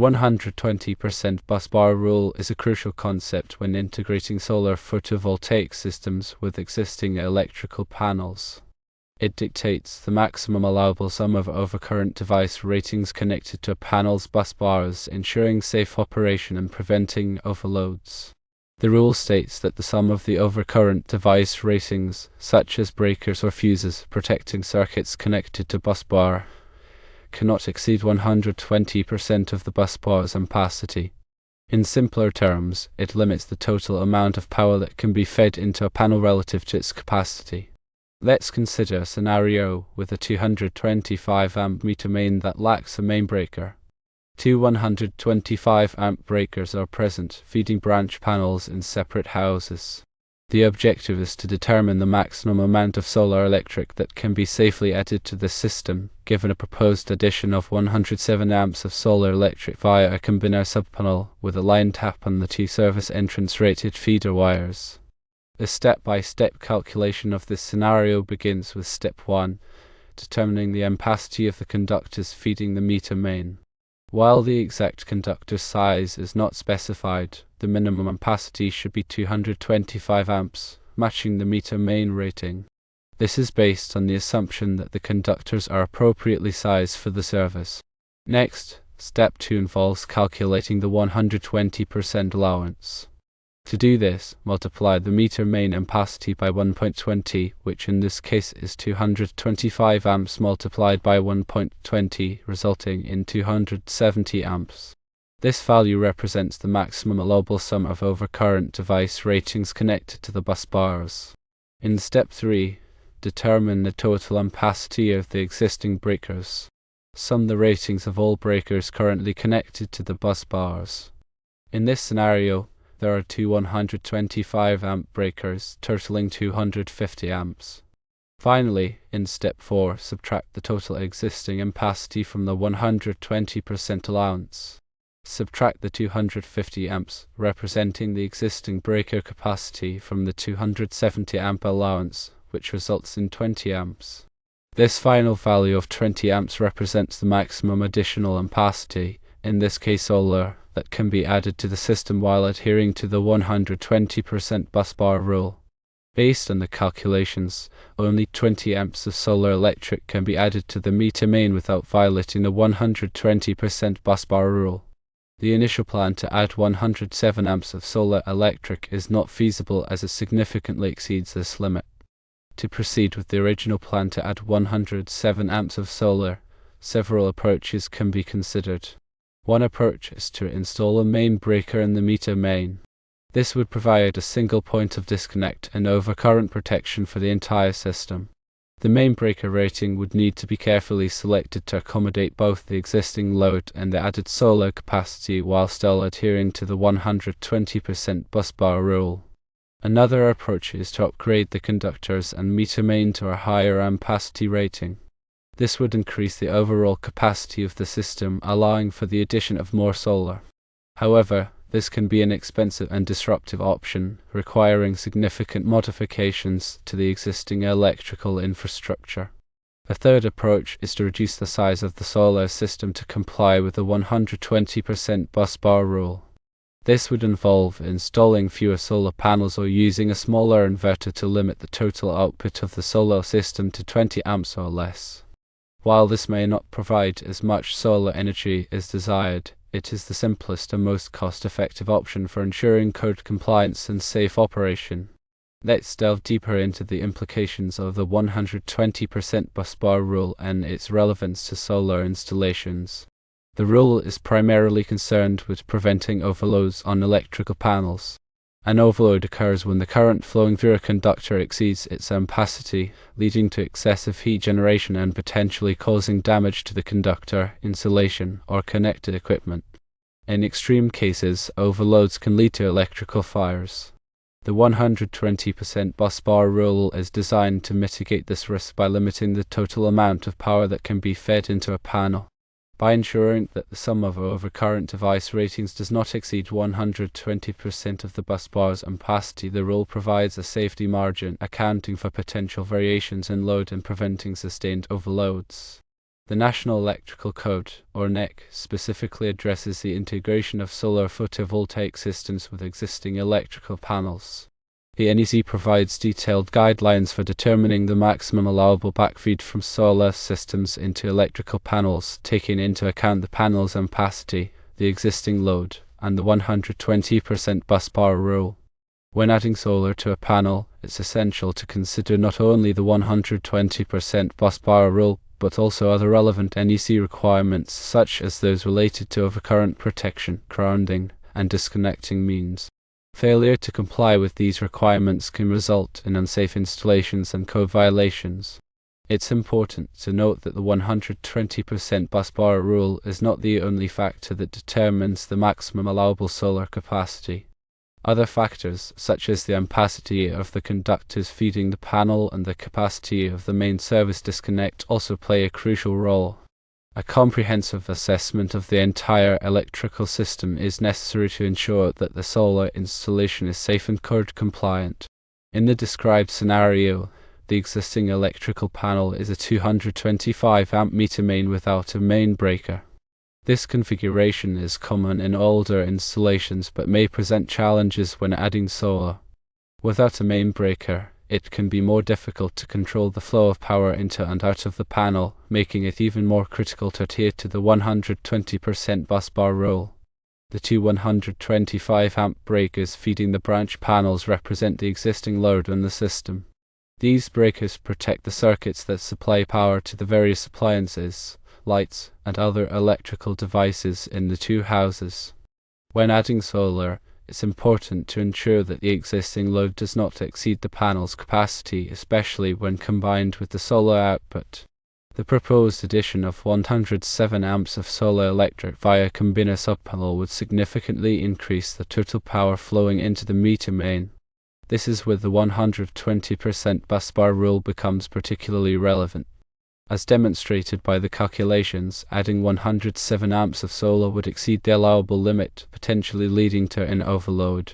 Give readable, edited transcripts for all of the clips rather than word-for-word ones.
The 120% busbar rule is a crucial concept when integrating solar photovoltaic systems with existing electrical panels. It dictates the maximum allowable sum of overcurrent device ratings connected to a panel's busbars, ensuring safe operation and preventing overloads. The rule states that the sum of the overcurrent device ratings, such as breakers or fuses protecting circuits connected to busbar, cannot exceed 120% of the busbar's ampacity. In simpler terms, it limits the total amount of power that can be fed into a panel relative to its capacity. Let's consider a scenario with a 225 amp meter main that lacks a main breaker. Two 125 amp breakers are present, feeding branch panels in separate houses. The objective is to determine the maximum amount of solar electric that can be safely added to the system, given a proposed addition of 107 amps of solar electric via a combiner subpanel with a line tap on the two service entrance rated feeder wires. A step-by-step calculation of this scenario begins with step 1, determining the ampacity of the conductors feeding the meter main. While the exact conductor size is not specified, the minimum ampacity should be 225 amps, matching the meter main rating. This is based on the assumption that the conductors are appropriately sized for the service. Next, step 2 involves calculating the 120% allowance. To do this, multiply the meter main ampacity by 1.20, which in this case is 225 amps multiplied by 1.20, resulting in 270 amps. This value represents the maximum allowable sum of overcurrent device ratings connected to the busbars. In step 3, determine the total ampacity of the existing breakers. Sum the ratings of all breakers currently connected to the busbars. In this scenario, there are two 125 amp breakers, totaling 250 amps. Finally, in step 4, subtract the total existing ampacity from the 120% allowance. Subtract the 250 amps, representing the existing breaker capacity, from the 270 amp allowance, which results in 20 amps. This final value of 20 amps represents the maximum additional ampacity, in this case solar, that can be added to the system while adhering to the 120% busbar rule. Based on the calculations, only 20 amps of solar electric can be added to the meter main without violating the 120% busbar rule. The initial plan to add 107 amps of solar electric is not feasible as it significantly exceeds this limit. To proceed with the original plan to add 107 amps of solar, several approaches can be considered. One approach is to install a main breaker in the meter main. This would provide a single point of disconnect and overcurrent protection for the entire system. The main breaker rating would need to be carefully selected to accommodate both the existing load and the added solar capacity while still adhering to the 120% busbar rule. Another approach is to upgrade the conductors and meter main to a higher ampacity rating. This would increase the overall capacity of the system, allowing for the addition of more solar. However, this can be an expensive and disruptive option, requiring significant modifications to the existing electrical infrastructure. A third approach is to reduce the size of the solar system to comply with the 120% busbar rule. This would involve installing fewer solar panels or using a smaller inverter to limit the total output of the solar system to 20 amps or less. While this may not provide as much solar energy as desired, it is the simplest and most cost-effective option for ensuring code compliance and safe operation. Let's delve deeper into the implications of the 120% busbar rule and its relevance to solar installations. The rule is primarily concerned with preventing overloads on electrical panels. An overload occurs when the current flowing through a conductor exceeds its ampacity, leading to excessive heat generation and potentially causing damage to the conductor, insulation, or connected equipment. In extreme cases, overloads can lead to electrical fires. The 120% busbar rule is designed to mitigate this risk by limiting the total amount of power that can be fed into a panel. By ensuring that the sum of overcurrent device ratings does not exceed 120% of the busbar's ampacity, the rule provides a safety margin, accounting for potential variations in load and preventing sustained overloads. The National Electrical Code, or NEC, specifically addresses the integration of solar photovoltaic systems with existing electrical panels. The NEC provides detailed guidelines for determining the maximum allowable backfeed from solar systems into electrical panels, taking into account the panel's ampacity, the existing load, and the 120% busbar rule. When adding solar to a panel, it's essential to consider not only the 120% busbar rule, but also other relevant NEC requirements such as those related to overcurrent protection, grounding, and disconnecting means. Failure to comply with these requirements can result in unsafe installations and code violations. It's important to note that the 120% busbar rule is not the only factor that determines the maximum allowable solar capacity. Other factors, such as the ampacity of the conductors feeding the panel and the capacity of the main service disconnect, also play a crucial role. A comprehensive assessment of the entire electrical system is necessary to ensure that the solar installation is safe and code compliant. In the described scenario, the existing electrical panel is a 225 amp meter main without a main breaker. This configuration is common in older installations but may present challenges when adding solar. Without a main breaker, it can be more difficult to control the flow of power into and out of the panel, making it even more critical to adhere to the 120% busbar rule. The two 125 amp breakers feeding the branch panels represent the existing load on the system. These breakers protect the circuits that supply power to the various appliances, lights, and other electrical devices in the two houses. When adding solar, it's important to ensure that the existing load does not exceed the panel's capacity, especially when combined with the solar output. The proposed addition of 107 amps of solar electric via combiner subpanel would significantly increase the total power flowing into the meter main. This is where the 120% busbar rule becomes particularly relevant. As demonstrated by the calculations, adding 107 amps of solar would exceed the allowable limit, potentially leading to an overload.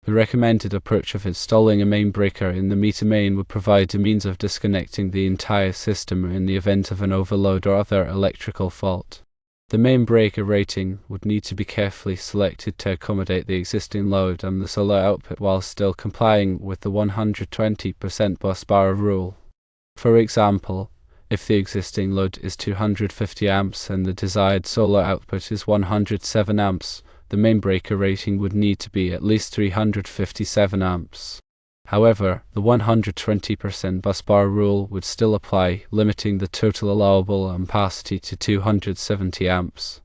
The recommended approach of installing a main breaker in the meter main would provide a means of disconnecting the entire system in the event of an overload or other electrical fault. The main breaker rating would need to be carefully selected to accommodate the existing load and the solar output while still complying with the 120% busbar rule. For example, if the existing load is 250 amps and the desired solar output is 107 amps, the main breaker rating would need to be at least 357 amps. However, the 120% busbar rule would still apply, limiting the total allowable ampacity to 270 amps.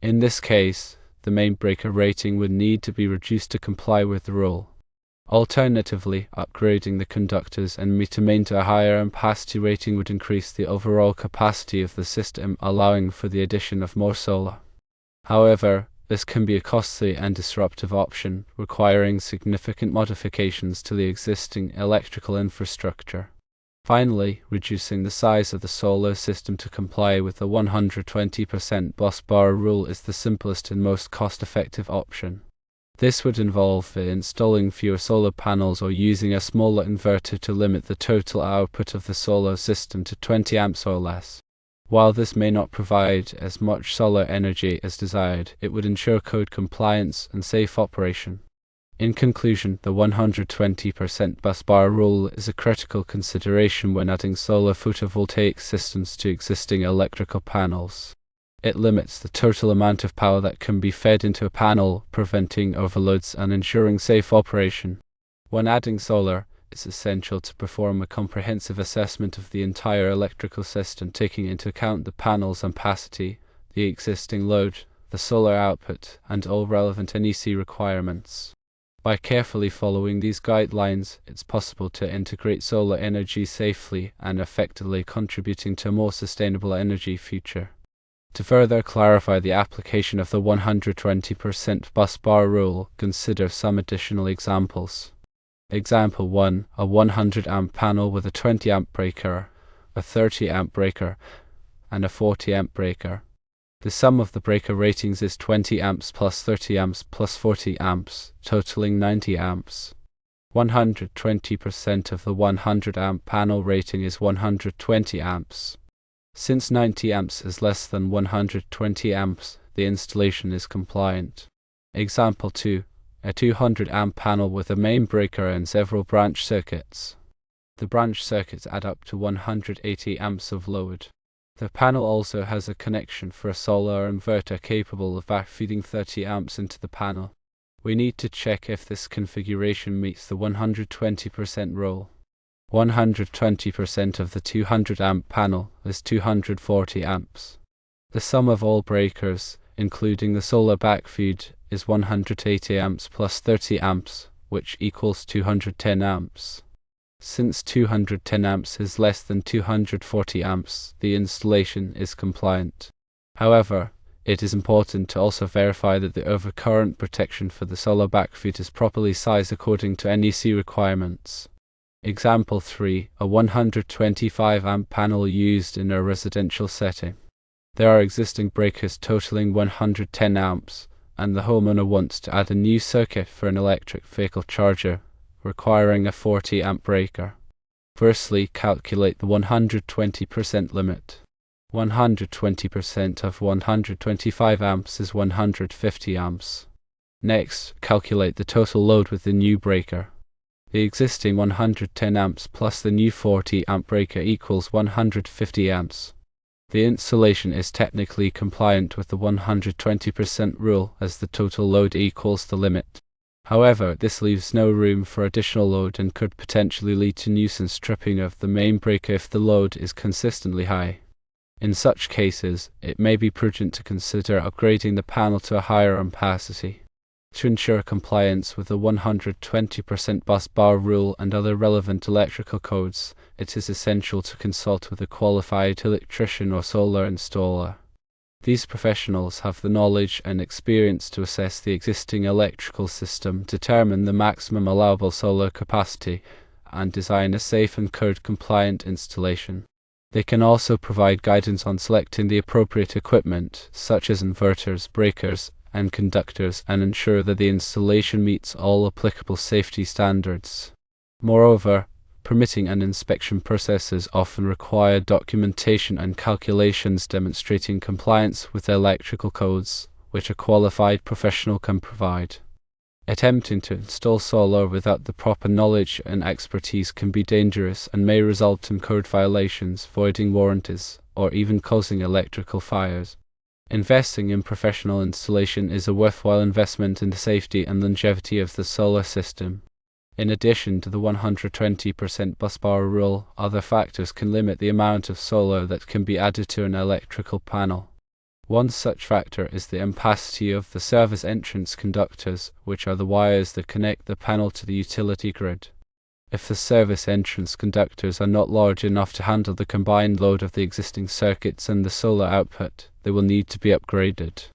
In this case, the main breaker rating would need to be reduced to comply with the rule. Alternatively, upgrading the conductors and meter main to a higher ampacity rating would increase the overall capacity of the system, allowing for the addition of more solar. However, this can be a costly and disruptive option, requiring significant modifications to the existing electrical infrastructure. Finally, reducing the size of the solar system to comply with the 120% busbar rule is the simplest and most cost-effective option. This would involve installing fewer solar panels or using a smaller inverter to limit the total output of the solar system to 20 amps or less. While this may not provide as much solar energy as desired, it would ensure code compliance and safe operation. In conclusion, the 120% busbar rule is a critical consideration when adding solar photovoltaic systems to existing electrical panels. It limits the total amount of power that can be fed into a panel, preventing overloads and ensuring safe operation. When adding solar, it's essential to perform a comprehensive assessment of the entire electrical system, taking into account the panel's ampacity, the existing load, the solar output, and all relevant NEC requirements. By carefully following these guidelines, it's possible to integrate solar energy safely and effectively, contributing to a more sustainable energy future. To further clarify the application of the 120% busbar rule, consider some additional examples. Example 1. A 100 amp panel with a 20 amp breaker, a 30 amp breaker, and a 40 amp breaker. The sum of the breaker ratings is 20 amps plus 30 amps plus 40 amps, totaling 90 amps. 120% of the 100 amp panel rating is 120 amps. Since 90 amps is less than 120 amps, the installation is compliant. Example 2. A 200 amp panel with a main breaker and several branch circuits. The branch circuits add up to 180 amps of load. The panel also has a connection for a solar inverter capable of backfeeding 30 amps into the panel. We need to check if this configuration meets the 120% rule. 120% of the 200 amp panel is 240 amps. The sum of all breakers, including the solar backfeed, is 180 amps plus 30 amps, which equals 210 amps. Since 210 amps is less than 240 amps, the installation is compliant. However, it is important to also verify that the overcurrent protection for the solar backfeed is properly sized according to NEC requirements. Example 3. A 125 amp panel used in a residential setting. There are existing breakers totaling 110 amps, and the homeowner wants to add a new circuit for an electric vehicle charger, requiring a 40 amp breaker. Firstly, calculate the 120% limit. 120% of 125 amps is 150 amps. Next, calculate the total load with the new breaker. The existing 110 amps plus the new 40 amp breaker equals 150 amps. The installation is technically compliant with the 120% rule as the total load equals the limit. However, this leaves no room for additional load and could potentially lead to nuisance tripping of the main breaker if the load is consistently high. In such cases, it may be prudent to consider upgrading the panel to a higher ampacity. To ensure compliance with the 120% bus bar rule and other relevant electrical codes, it is essential to consult with a qualified electrician or solar installer. These professionals have the knowledge and experience to assess the existing electrical system, determine the maximum allowable solar capacity, and design a safe and code-compliant installation. They can also provide guidance on selecting the appropriate equipment, such as inverters, breakers, and conductors, and ensure that the installation meets all applicable safety standards. Moreover, permitting and inspection processes often require documentation and calculations demonstrating compliance with electrical codes, which a qualified professional can provide. Attempting to install solar without the proper knowledge and expertise can be dangerous and may result in code violations, voiding warranties, or even causing electrical fires. Investing in professional installation is a worthwhile investment in the safety and longevity of the solar system. In addition to the 120% busbar rule, other factors can limit the amount of solar that can be added to an electrical panel. One such factor is the ampacity of the service entrance conductors, which are the wires that connect the panel to the utility grid. If the service entrance conductors are not large enough to handle the combined load of the existing circuits and the solar output, they will need to be upgraded.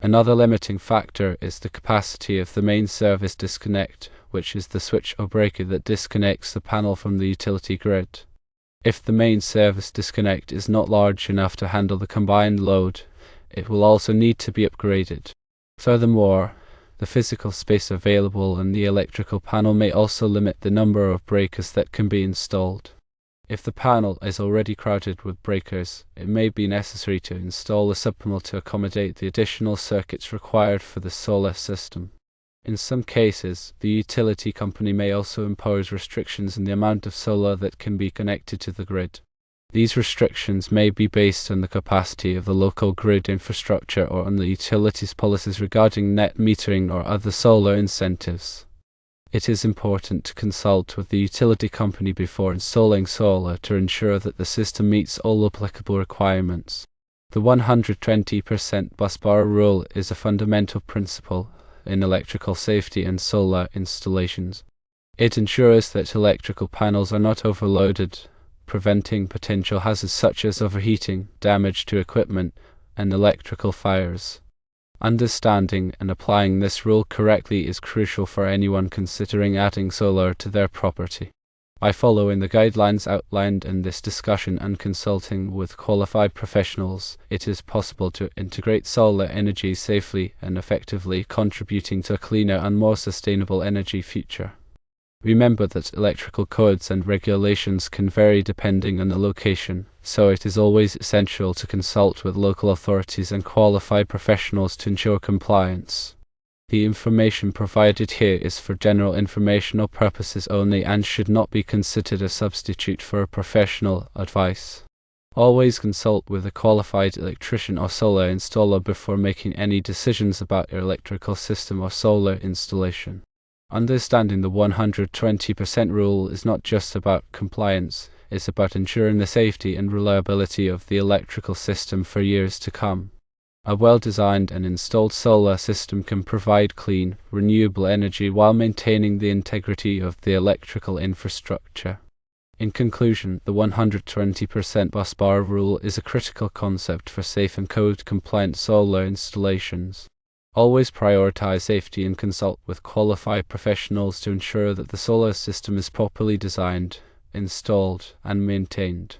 Another limiting factor is the capacity of the main service disconnect, which is the switch or breaker that disconnects the panel from the utility grid. If the main service disconnect is not large enough to handle the combined load, it will also need to be upgraded. Furthermore, the physical space available in the electrical panel may also limit the number of breakers that can be installed. If the panel is already crowded with breakers, it may be necessary to install a subpanel to accommodate the additional circuits required for the solar system. In some cases, the utility company may also impose restrictions in the amount of solar that can be connected to the grid. These restrictions may be based on the capacity of the local grid infrastructure or on the utility's policies regarding net metering or other solar incentives. It is important to consult with the utility company before installing solar to ensure that the system meets all applicable requirements. The 120% busbar rule is a fundamental principle in electrical safety and solar installations. It ensures that electrical panels are not overloaded, preventing potential hazards such as overheating, damage to equipment, and electrical fires. Understanding and applying this rule correctly is crucial for anyone considering adding solar to their property. By following the guidelines outlined in this discussion and consulting with qualified professionals, it is possible to integrate solar energy safely and effectively, contributing to a cleaner and more sustainable energy future. Remember that electrical codes and regulations can vary depending on the location, so it is always essential to consult with local authorities and qualified professionals to ensure compliance. The information provided here is for general informational purposes only and should not be considered a substitute for professional advice. Always consult with a qualified electrician or solar installer before making any decisions about your electrical system or solar installation. Understanding the 120% rule is not just about compliance, it's about ensuring the safety and reliability of the electrical system for years to come. A well-designed and installed solar system can provide clean, renewable energy while maintaining the integrity of the electrical infrastructure. In conclusion, the 120% busbar rule is a critical concept for safe and code-compliant solar installations. Always prioritize safety and consult with qualified professionals to ensure that the solar system is properly designed, installed, and maintained.